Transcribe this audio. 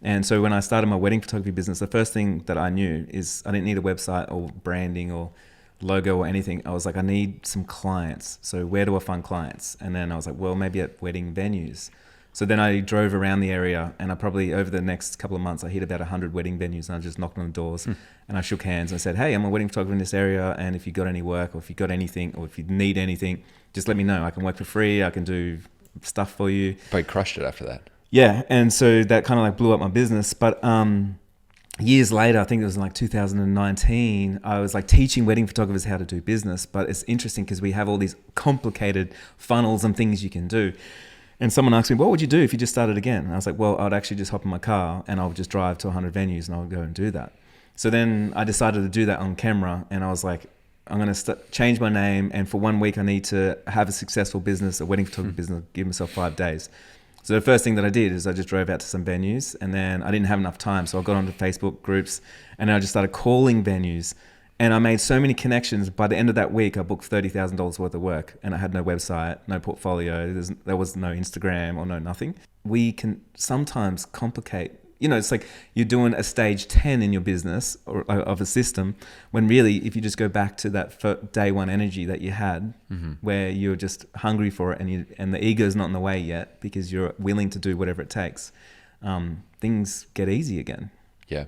And so when I started my wedding photography business, the first thing that I knew is I didn't need a website or branding or logo or anything. I was like, I need some clients. So where do I find clients? And then I was like, well, maybe at wedding venues. So then I drove around the area, and I probably over the next couple of months I hit about 100 wedding venues, and I just knocked on the doors and I shook hands and I said, hey, I'm a wedding photographer in this area, and if you got any work or if you got anything or if you need anything, just let me know. I can work for free. I can do stuff for you. But you crushed it after that. Yeah, and so that kind of like blew up my business. But years later, I think it was in like 2019, I was like teaching wedding photographers how to do business. But it's interesting because we have all these complicated funnels and things you can do. And someone asked me, what would you do if you just started again? And I was like, well, I'd actually just hop in my car and I would just drive to 100 venues and I would go and do that. So then I decided to do that on camera, and I was like, I'm going to change my name, and for 1 week I need to have a successful business, a wedding photography business, give myself 5 days. So the first thing that I did is I just drove out to some venues, and then I didn't have enough time. So I got onto Facebook groups and I just started calling venues, and I made so many connections. By the end of that week, I booked $30,000 worth of work, and I had no website, no portfolio. There was no Instagram or no nothing. We can sometimes complicate, it's like you're doing a stage 10 in your business or of a system, when really, if you just go back to that day one energy that you had, where you're just hungry for it, and the ego is not in the way yet because you're willing to do whatever it takes, things get easy again. Yeah.